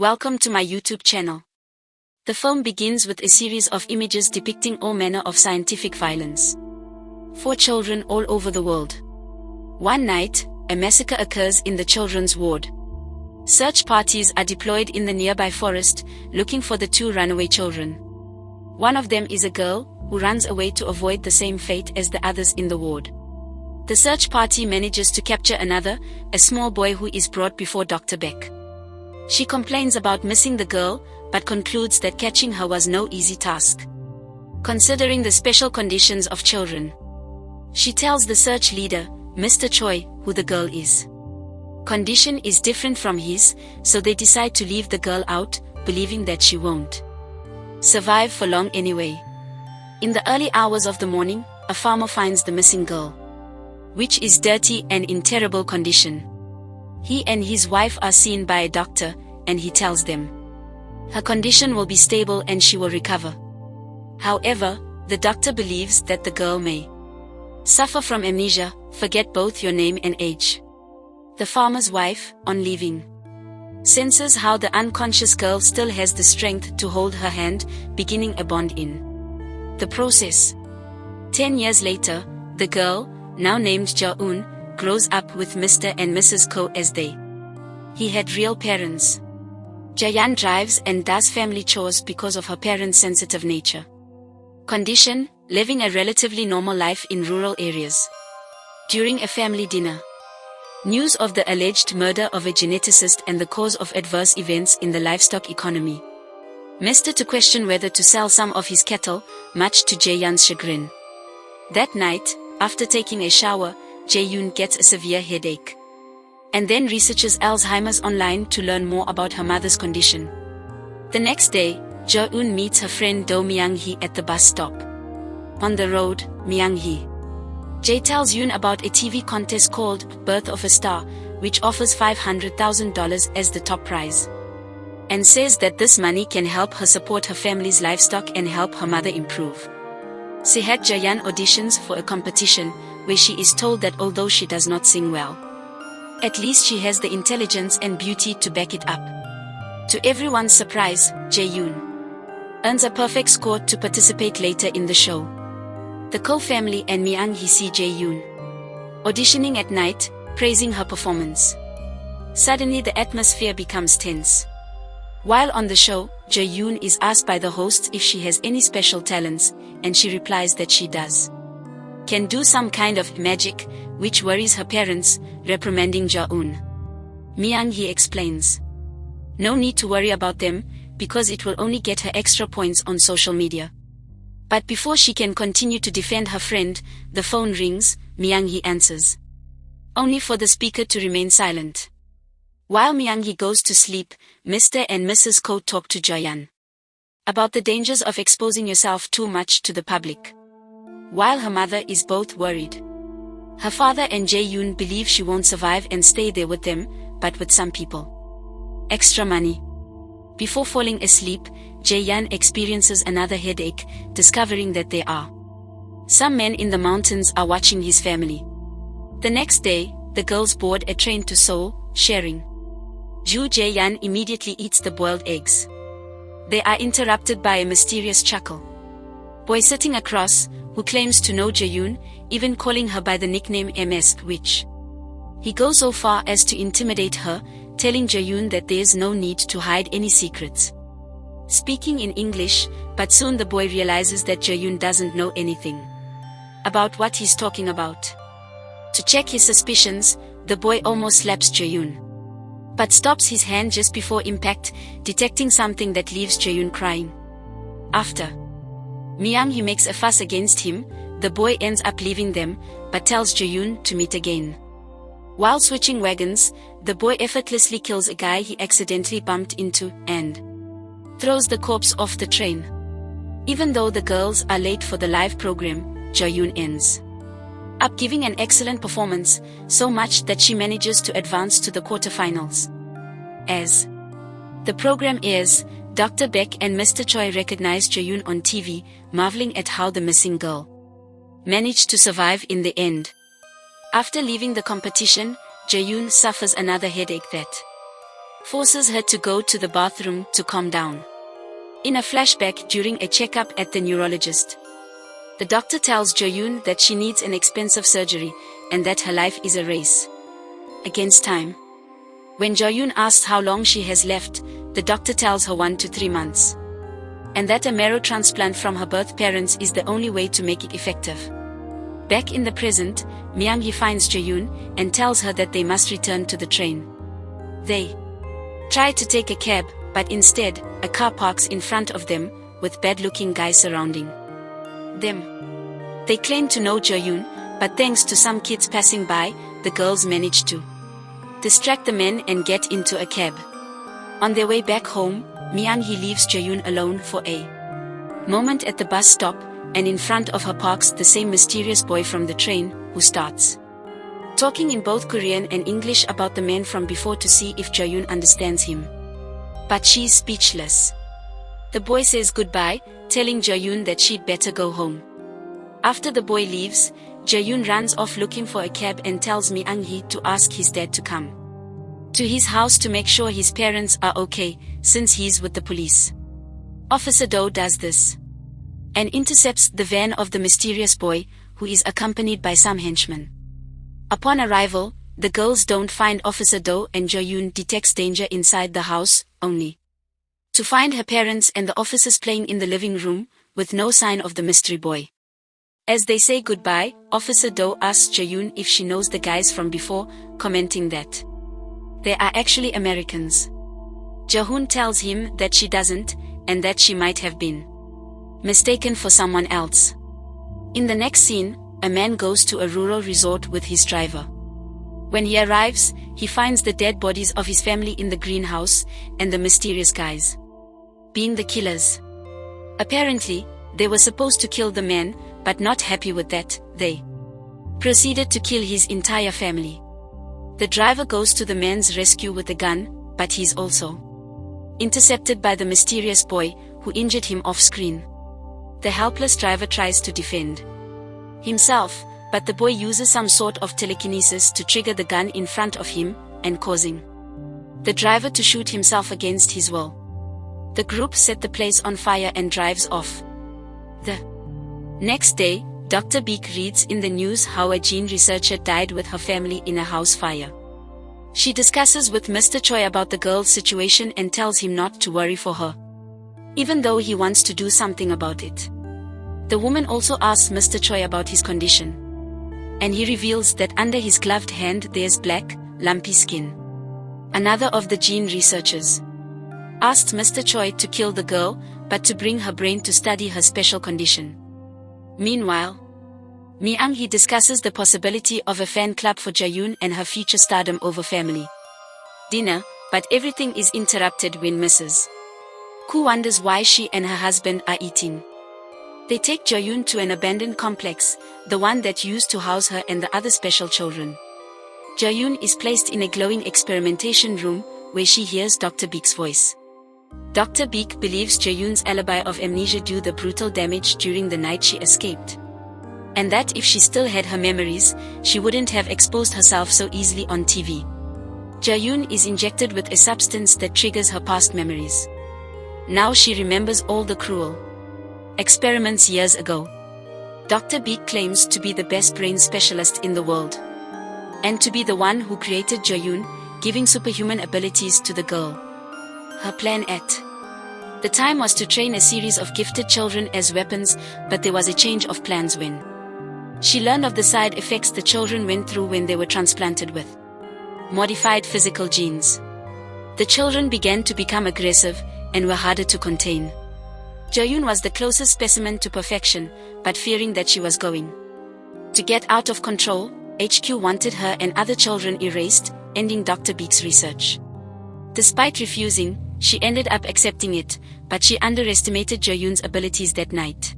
Welcome to my YouTube channel. The film begins with a series of images depicting all manner of scientific violence. 4 children all over the world. One night, a massacre occurs in the children's ward. Search parties are deployed in the nearby forest, looking for the 2 runaway children. One of them is a girl, who runs away to avoid the same fate as the others in the ward. The search party manages to capture another, a small boy who is brought before Dr. Beck. She complains about missing the girl, but concludes that catching her was no easy task, considering the special conditions of children. She tells the search leader, Mr. Choi, who the girl is. Condition is different from his, so they decide to leave the girl out, believing that she won't survive for long anyway. In the early hours of the morning, a farmer finds the missing girl, which is dirty and in terrible condition. He and his wife are seen by a doctor, and he tells them her condition will be stable and she will recover. However, the doctor believes that the girl may suffer from amnesia, forget both your name and age. The farmer's wife, on leaving, senses how the unconscious girl still has the strength to hold her hand, beginning a bond in the process. 10 years later, the girl, now named Ja-yoon, grows up with Mr. and Mrs. Ko as he had real parents. Ja-yoon drives and does family chores because of her parents' sensitive nature. Condition, living a relatively normal life in rural areas. During a family dinner, news of the alleged murder of a geneticist and the cause of adverse events in the livestock economy. Mr. to question whether to sell some of his cattle, much to Ja-yoon's chagrin. That night, after taking a shower, Ja-yoon gets a severe headache, and then researches Alzheimer's online to learn more about her mother's condition. The next day, Ja-yoon meets her friend Do Myung-hee at the bus stop. On the road, Myung-hee Jae tells Yoon about a TV contest called Birth of a Star, which offers $500,000 as the top prize, and says that this money can help her support her family's livestock and help her mother improve. Sehat Ja-yoon auditions for a competition, where she is told that although she does not sing well, at least she has the intelligence and beauty to back it up. To everyone's surprise, Ja-yoon earns a perfect score to participate later in the show. The Ko family and Myung-hee see Ja-yoon auditioning at night, praising her performance. Suddenly the atmosphere becomes tense. While on the show, Ja-yoon is asked by the hosts if she has any special talents, and she replies that she can do some kind of magic, which worries her parents, reprimanding Ja-yoon. Myung-hee explains, no need to worry about them, because it will only get her extra points on social media. But before she can continue to defend her friend, the phone rings. Myung-hee answers, only for the speaker to remain silent. While Myung-hee goes to sleep, Mr. and Mrs. Ko talk to Ja-yoon about the dangers of exposing yourself too much to the public, while her mother is both worried. Her father and Ja-yoon believe she won't survive and stay there with them, but with some people. Extra money. Before falling asleep, Ja-yoon experiences another headache, discovering that there are some men in the mountains are watching his family. The next day, the girls board a train to Seoul, sharing. Ja-yoon immediately eats the boiled eggs. They are interrupted by a mysterious chuckle boy sitting across, who claims to know Ja-yoon, even calling her by the nickname MS, which he goes so far as to intimidate her, telling Ja-yoon that there's no need to hide any secrets. Speaking in English, but soon the boy realizes that Ja-yoon doesn't know anything about what he's talking about. To check his suspicions, the boy almost slaps Ja-yoon, but stops his hand just before impact, detecting something that leaves Ja-yoon crying. After Myung-hee makes a fuss against him, the boy ends up leaving them, but tells Ja-yoon to meet again. While switching wagons, the boy effortlessly kills a guy he accidentally bumped into, and throws the corpse off the train. Even though the girls are late for the live program, Ja-yoon ends up giving an excellent performance, so much that she manages to advance to the quarterfinals. As the program airs, Dr. Beck and Mr. Choi recognize Ja-yoon on TV, marveling at how the missing girl managed to survive in the end. After leaving the competition, Ja-yoon suffers another headache that forces her to go to the bathroom to calm down. In a flashback during a checkup at the neurologist, the doctor tells Ja-yoon that she needs an expensive surgery and that her life is a race against time. When Ja-yoon asks how long she has left, the doctor tells her 1 to 3 months, and that a marrow transplant from her birth parents is the only way to make it effective. Back in the present, Myung-hee finds Ja-yoon and tells her that they must return to the train. They try to take a cab, but instead, a car parks in front of them, with bad-looking guys surrounding them. They claim to know Ja-yoon, but thanks to some kids passing by, the girls manage to distract the men and get into a cab. On their way back home, Myung-hee leaves Ja-yoon alone for a moment at the bus stop, and in front of her parks the same mysterious boy from the train, who starts talking in both Korean and English about the man from before to see if Ja-yoon understands him. But she's speechless. The boy says goodbye, telling Ja-yoon that she'd better go home. After the boy leaves, Ja-yoon runs off looking for a cab and tells Myung-hee to ask his dad to come to his house to make sure his parents are okay, since he's with the police. Officer Do does this and intercepts the van of the mysterious boy, who is accompanied by some henchmen. Upon arrival, the girls don't find Officer Do, and Ja-yoon detects danger inside the house, only to find her parents and the officers playing in the living room, with no sign of the mystery boy. As they say goodbye, Officer Do asks Ja-yoon if she knows the guys from before, commenting that they are actually Americans. Ja-hoon tells him that she doesn't, and that she might have been mistaken for someone else. In the next scene, a man goes to a rural resort with his driver. When he arrives, he finds the dead bodies of his family in the greenhouse, and the mysterious guys being the killers. Apparently, they were supposed to kill the man, but not happy with that, they proceeded to kill his entire family. The driver goes to the man's rescue with a gun, but he's also intercepted by the mysterious boy, who injured him off-screen. The helpless driver tries to defend himself, but the boy uses some sort of telekinesis to trigger the gun in front of him, and causing the driver to shoot himself against his will. The group set the place on fire and drives off. The next day, Dr. Beek reads in the news how a gene researcher died with her family in a house fire. She discusses with Mr. Choi about the girl's situation and tells him not to worry for her, even though he wants to do something about it. The woman also asks Mr. Choi about his condition, and he reveals that under his gloved hand there's black, lumpy skin. Another of the gene researchers asked Mr. Choi to kill the girl, but to bring her brain to study her special condition. Meanwhile, Myung-hee discusses the possibility of a fan club for Ja-yoon and her future stardom over family dinner, but everything is interrupted when Mrs. Koo wonders why she and her husband are eating. They take Ja-yoon to an abandoned complex, the one that used to house her and the other special children. Ja-yoon is placed in a glowing experimentation room, where she hears Dr. Beek's voice. Dr. Beek believes Ja-yoon's alibi of amnesia due to the brutal damage during the night she escaped, and that if she still had her memories, she wouldn't have exposed herself so easily on TV. Ja-yoon is injected with a substance that triggers her past memories. Now she remembers all the cruel experiments years ago. Dr. Beek claims to be the best brain specialist in the world, and to be the one who created Ja-yoon, giving superhuman abilities to the girl. Her plan at the time was to train a series of gifted children as weapons, but there was a change of plans when she learned of the side effects the children went through when they were transplanted with modified physical genes. The children began to become aggressive, and were harder to contain. Ja-yoon was the closest specimen to perfection, but fearing that she was going to get out of control, HQ wanted her and other children erased, ending Dr. Beek's research. Despite refusing, she ended up accepting it, but she underestimated Ja-yoon's abilities that night.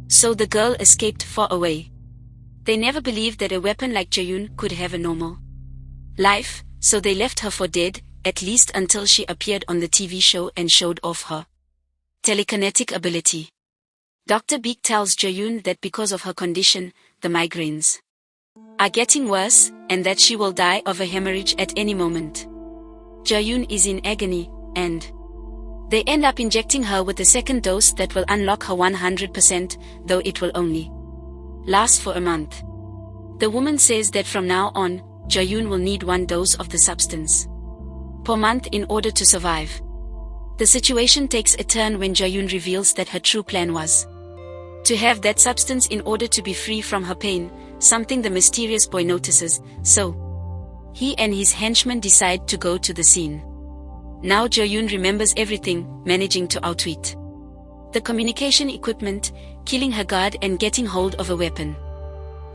So the girl escaped far away. They never believed that a weapon like Ja-yoon could have a normal life, so they left her for dead, at least until she appeared on the TV show and showed off her telekinetic ability. Dr. Beek tells Ja-yoon that because of her condition, the migraines are getting worse, and that she will die of a hemorrhage at any moment. Ja-yoon is in agony, and they end up injecting her with a second dose that will unlock her 100%, though it will only last for a month. The woman says that from now on, Ja-yoon will need 1 dose of the substance per month in order to survive. The situation takes a turn when Ja-yoon reveals that her true plan was to have that substance in order to be free from her pain, something the mysterious boy notices, so he and his henchmen decide to go to the scene. Now Ja-yoon remembers everything, managing to outwit the communication equipment, killing her guard and getting hold of a weapon.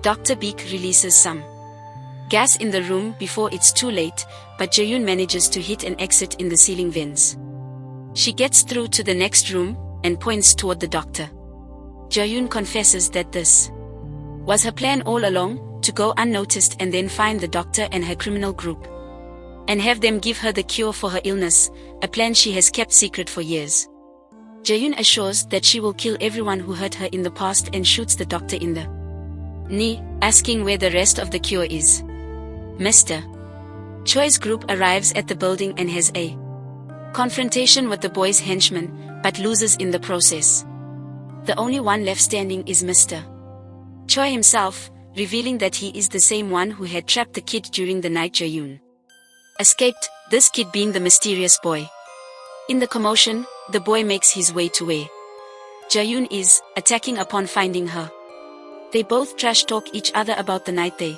Dr. Beek releases some gas in the room before it's too late, but Ja-yoon manages to hit an exit in the ceiling vents. She gets through to the next room and points toward the doctor. Ja-yoon confesses that this was her plan all along, to go unnoticed and then find the doctor and her criminal group and have them give her the cure for her illness, a plan she has kept secret for years. Ja-yoon assures that she will kill everyone who hurt her in the past and shoots the doctor in the knee, asking where the rest of the cure is. Mr. Choi's group arrives at the building and has a confrontation with the boy's henchmen, but loses in the process. The only one left standing is Mr. Choi himself, revealing that he is the same one who had trapped the kid during the night Ja-yoon escaped, this kid being the mysterious boy. In the commotion, the boy makes his way to where Ja-yoon is, attacking upon finding her. They both trash talk each other about the night they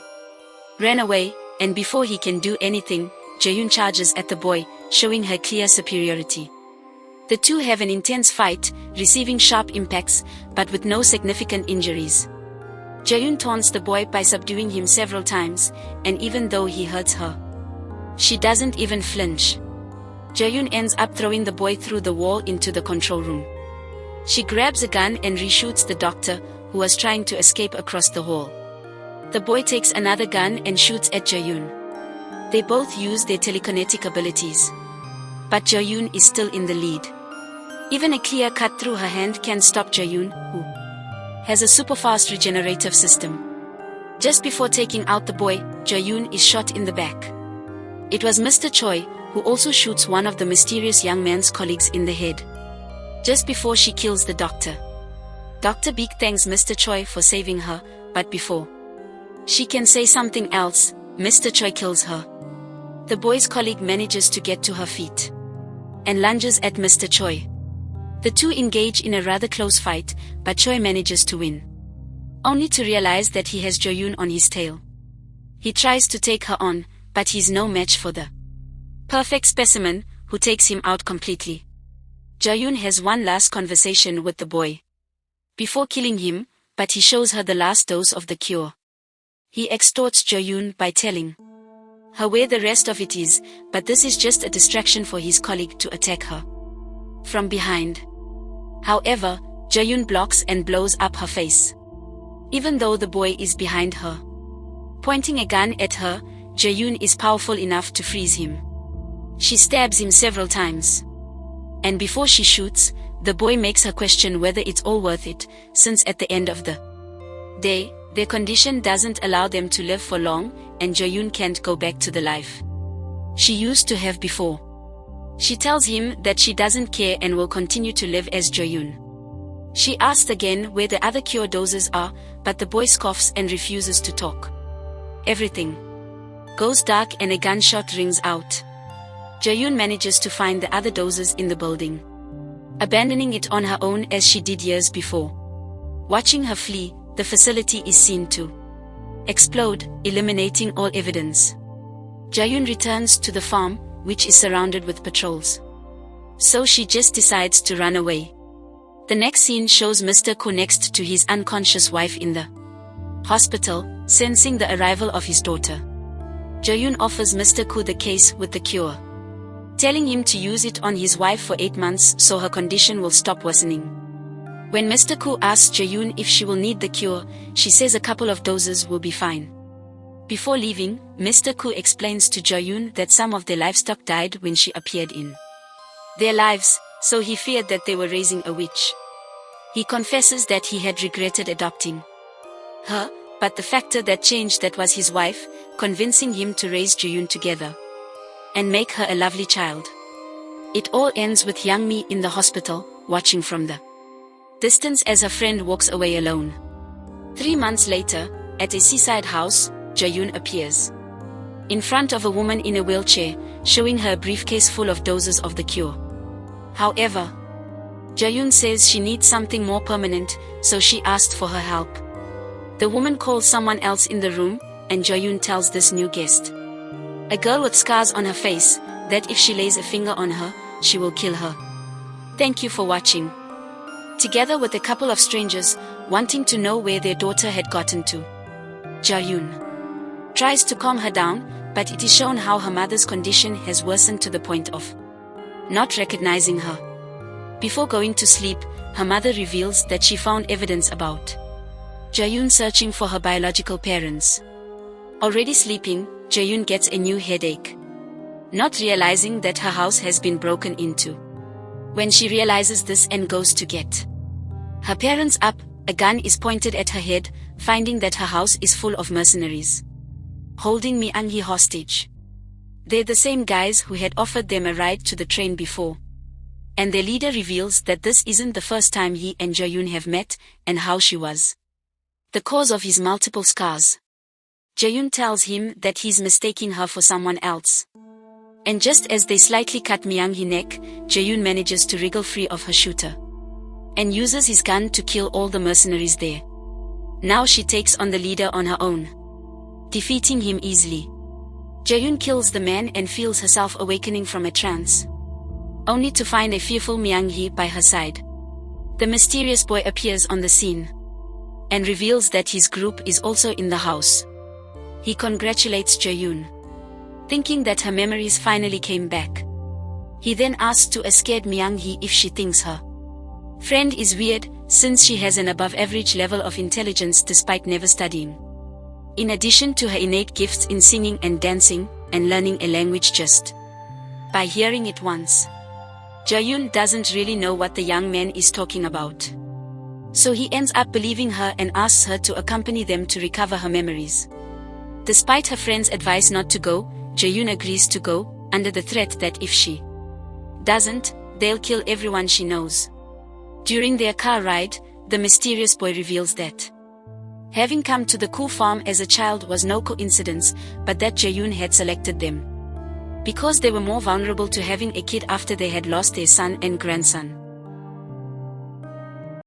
ran away, and before he can do anything, Ja-yoon charges at the boy, showing her clear superiority. The two have an intense fight, receiving sharp impacts, but with no significant injuries. Ja-yoon taunts the boy by subduing him several times, and even though he hurts her, she doesn't even flinch. Ja-yoon ends up throwing the boy through the wall into the control room. She grabs a gun and reshoots the doctor, who was trying to escape across the hall. The boy takes another gun and shoots at Ja-yoon. They both use their telekinetic abilities, but Ja-yoon is still in the lead. Even a clear cut through her hand can stop Ja-yoon, who has a super fast regenerative system. Just before taking out the boy, Ja-yoon is shot in the back. It was Mr. Choi, who also shoots one of the mysterious young man's colleagues in the head just before she kills the doctor. Dr. Beek thanks Mr. Choi for saving her, but before she can say something else, Mr. Choi kills her. The boy's colleague manages to get to her feet and lunges at Mr. Choi. The two engage in a rather close fight, but Choi manages to win, only to realize that he has Ja-yoon on his tail. He tries to take her on, but he's no match for the perfect specimen, who takes him out completely. Ja-yoon has one last conversation with the boy before killing him, but he shows her the last dose of the cure. He extorts Ja-yoon by telling her where the rest of it is, but this is just a distraction for his colleague to attack her from behind. However, Ja-yoon blocks and blows up her face, even though the boy is behind her. Pointing a gun at her, Ja-yoon is powerful enough to freeze him. She stabs him several times, and before she shoots, the boy makes her question whether it's all worth it, since at the end of the day, their condition doesn't allow them to live for long, and Ja-yoon can't go back to the life she used to have before. She tells him that she doesn't care and will continue to live as Ja-yoon. She asks again where the other cure doses are, but the boy scoffs and refuses to talk. Everything goes dark and a gunshot rings out. Ja-yoon manages to find the other doses in the building, abandoning it on her own as she did years before. Watching her flee, the facility is seen to explode, eliminating all evidence. Ja-yoon returns to the farm, which is surrounded with patrols, so she just decides to run away. The next scene shows Mr. Koo next to his unconscious wife in the hospital, sensing the arrival of his daughter. Ja-yoon offers Mr. Koo the case with the cure, telling him to use it on his wife for 8 months so her condition will stop worsening. When Mr. Koo asks Ja-yoon if she will need the cure, she says a couple of doses will be fine. Before leaving, Mr. Koo explains to Ja-yoon that some of their livestock died when she appeared in their lives, so he feared that they were raising a witch. He confesses that he had regretted adopting her, but the factor that changed that was his wife, convincing him to raise Ja-yoon together and make her a lovely child. It all ends with young Mi in the hospital, watching from the distance as her friend walks away alone. 3 months later, at a seaside house, Ja-yoon appears in front of a woman in a wheelchair, showing her a briefcase full of doses of the cure. However, Ja-yoon says she needs something more permanent, so she asked for her help. The woman calls someone else in the room, and Ja-yoon tells this new guest, a girl with scars on her face, that if she lays a finger on her, she will kill her. Thank you for watching. Together with a couple of strangers, wanting to know where their daughter had gotten to, Ja-yoon tries to calm her down, but it is shown how her mother's condition has worsened to the point of not recognizing her. Before going to sleep, her mother reveals that she found evidence about Ja-yoon searching for her biological parents. Already sleeping, Ja-yoon gets a new headache, not realizing that her house has been broken into. When she realizes this and goes to get her parents up, a gun is pointed at her head, finding that her house is full of mercenaries holding Mi-young-hee hostage. They're the same guys who had offered them a ride to the train before. And their leader reveals that this isn't the first time he and Ja-yoon have met, and how she was the cause of his multiple scars. Ja-yoon tells him that he's mistaking her for someone else. And just as they slightly cut Mi-young-hee's neck, Ja-yoon manages to wriggle free of her shooter and uses his gun to kill all the mercenaries there. Now she takes on the leader on her own, defeating him easily. Ja-yoon kills the man and feels herself awakening from a trance, only to find a fearful Mi-young-hee by her side. The mysterious boy appears on the scene and reveals that his group is also in the house. He congratulates Ja-yoon, thinking that her memories finally came back. He then asks to a scared Mi-young-hee if she thinks her friend is weird, since she has an above-average level of intelligence despite never studying. In addition to her innate gifts in singing and dancing, and learning a language just by hearing it once. Ja-yoon doesn't really know what the young man is talking about, so he ends up believing her and asks her to accompany them to recover her memories. Despite her friend's advice not to go, Ja-yoon agrees to go, under the threat that if she doesn't, they'll kill everyone she knows. During their car ride, the mysterious boy reveals that having come to the cool farm as a child was no coincidence, but that Ja-yoon had selected them because they were more vulnerable to having a kid after they had lost their son and grandson.